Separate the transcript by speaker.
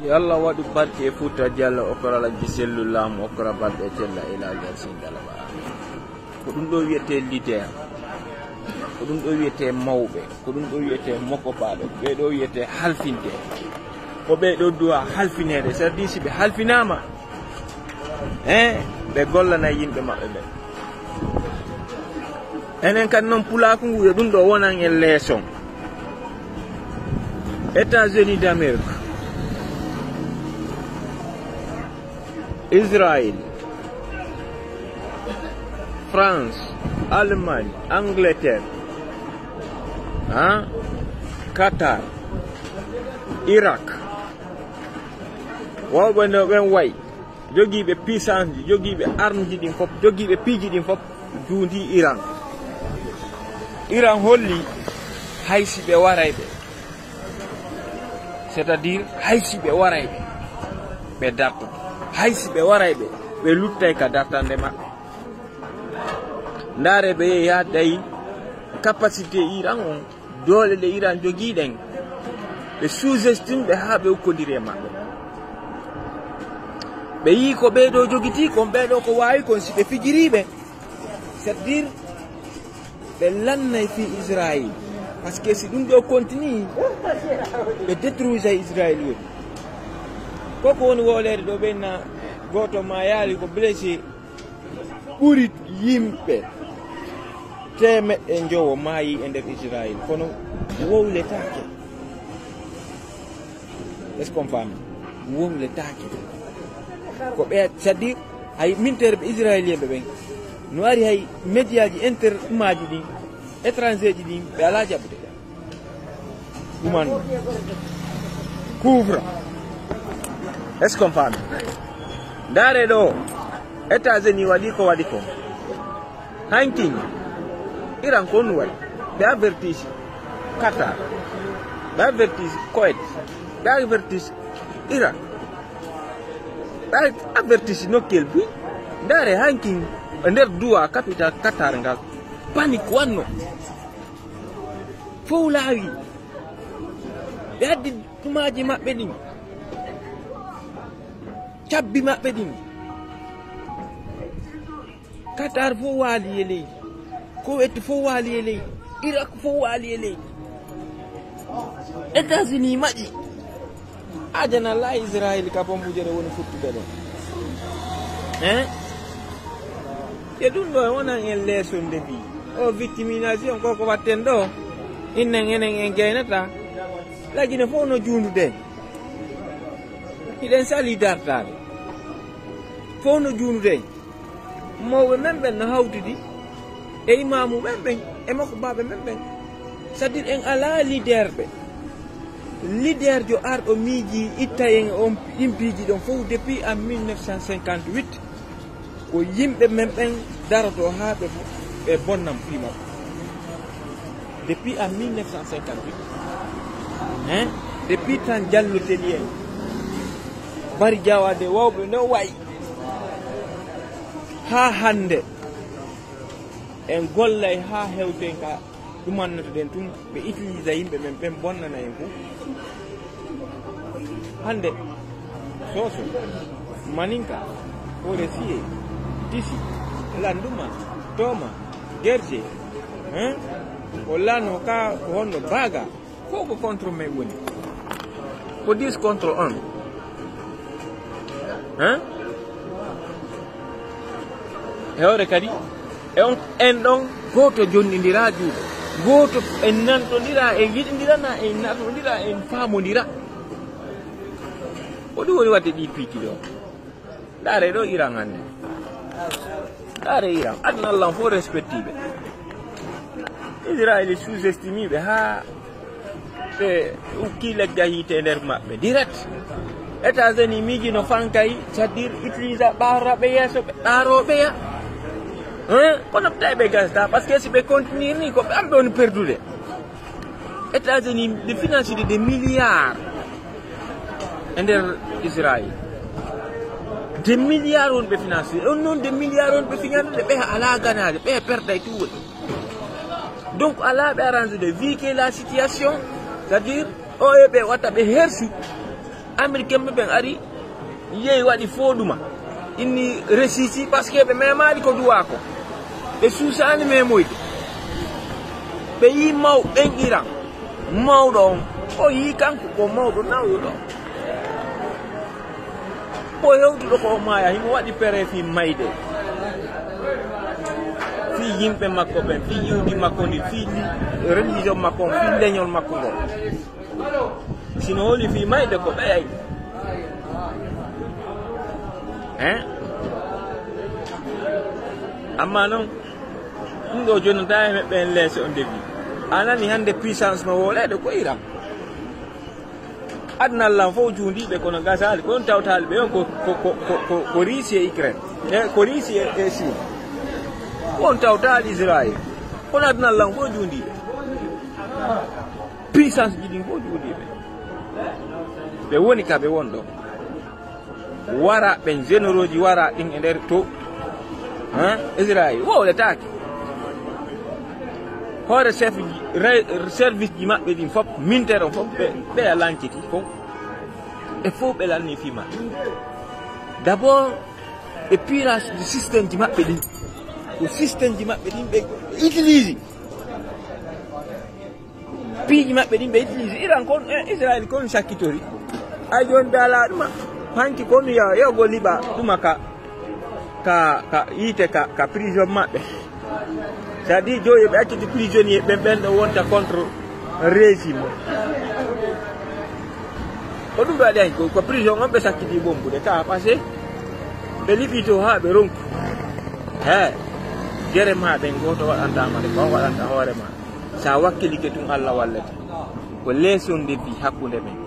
Speaker 1: yalla wadu barke futa jalla okora la giselu lam okora barke jalla ila gasin dalaba ko dum do wiete leader ko dum do wiete mawbe ko dum do wiete mokopaado be do wiete halfinte ko be do duwa halfinede service be halfinama be gollana yimbe mabbe be enen kan non pula ko nguye dum do wonan en leçon États-Unis d'Amérique, Israël, France, Allemagne, Angleterre, Qatar, Irak. Wow, when way, jogi be puissance, jogi be armes din fop, jogi be piji din fop, dundi Iran. Iran holli haysi be waraybe. C'est-à-dire haysi be waraybe be darto haysi be waraybe be luttay ka dartande ma ndare be ya day capacité Iran on dole le Iran jogi den be sous-estime be habe ko dire ma be yi ko be do jogiti ko be do ko wayi kon si be fijiribe c'est-à-dire be lannay fi Israël. Parce que si nous continuons de détruire Israël, quand on voit les domaines, goto mayali ko blessé pour yimpe teme enjowo mayi ende Israël. Kono wo le take. Est-ce qu'on comprend? Wo le take. Ko be c'est-à-dire ay minter israélien be ben. Noari hay média ji inter maji di étranger ji di be ala jabde man couvre. Est-ce qu'on comprend? Dare do États-Unis wadiko hanking Iran kon wadi be avertis Qatar be avertis Kuwait be avertis Iran be avertis nokel bi dare hanking nder duwa capital Qatar ngal panique wanno fo lawi be addi tumaji mabbe din cabbi mabbe din Qatar fo wali yele Kuwait fo wali yele Irak fo wali yele États-Unis maji adana la Israël ka bombujere woni futtube do e dum do wona en leçon de vie o victimisation ko watten do innen enen en gaynata lagi ne fo no jundude iden sali dartade fo no jundude mawbe membe no hawtidi e imamu membe e makko babe membe c'est-à-dire en ala leader jo ardo miji itta en on impiji don fo depuis en 1958 ko yimbe memben darato habe e bonnam fima depuis en 1958 depuis tan jallo teli en bari jawade wawbe no way ha hande en gollay ha hewten ka dumannato den tum be utiliser yimbe men ben bonnana en fu hande soso maninka oresie tisi landuma toma gerje olano ka hono baga foko contre me woni ko 10 contre 1 e ore kadi e on en don goto jonnindira juuɗo goto en nantodira en yiɗidirana en natodira en famodira ko ɗum woni wadde ɗi piiki ɗo ɗare ɗo Iran hande ɗare Iran adna Allah fo respectiɓe Israël sous-estimiɓe ha ɓe ukki legga hiite nder maɓɓe direct États-Unis miji no fankay c'est-à-dire utilisa ɓaroɓe yeeso ɓe ɗaroɓeya kono tawi gasda parce que si ɓe continue ni ko ɓe amɓe woni perdude États-Unis de financide des milliards e nder Israël des milliards on ɓe financé on noon des milliards on ɓe financede ɓe ala ganade ɓe perda e tuwol donc ala ɓe arrange de vu que la situation c'est-à-dire o e ɓe watta ɓe hersu américain ɓe ɓen ari yeyi waɗi foɗuma inni resisi par ce que ɓe memali ko duwa ko ɓe suusani memoyde ɓe yi ɓen Iran mawɗo on o yi kanko ko mawɗo nawɗo o hewtuɗo ko maya himo waɗi pere fi mayde fi yimɓe makko ɓen fi iwdi makko ndi fi religion makko fi leñol makko ngol sino holi fi mayde ko ɓeyay amma noon ɗum ɗo joni tawi meɓɓen leese o ndewi anani hande puissance no wolede ko Iran adnallan fof jundiɓe kono gasali kon tawtali ɓe on ko Russie e Ukraine ko Russie e Chine on tawtali Israël kono adnallan fof jundiɓe puissance ji ɗin fof jundiɓe ɓe woni ka ɓe won ɗo wara ɓen généraux ji wara ɗin e nder to Israël wowletake hoore chef ji service ji maɓɓe ɗin fof militaire on fof ɓe a lanciti fof e fof ɓe lanni fima d' abord e pirage de systéme ji maɓɓe ɗin ko systéme ji maɓɓe ɗin ɓe utilise piiji maɓɓe ɗin ɓe utilise Iran kon Israël kon sakkitori hay joni dala ɗuma hanki kon yogo liɓa ɗuma ka yite ka prison maɓɓe c'est à dire joyi ɓe acciti prisonnier ɓen ɗo wonta contre régime ko ɗum ɗo waɗi hay ko prison on ɓe sakkiti bombude ka par ce que ɓe liɓi to ha ɓe ronku jere ma ɓen goto waɗantama de ko waɗanta hoore ma sa wakkilike tun Allah wallete ko leesonde bi hakkude men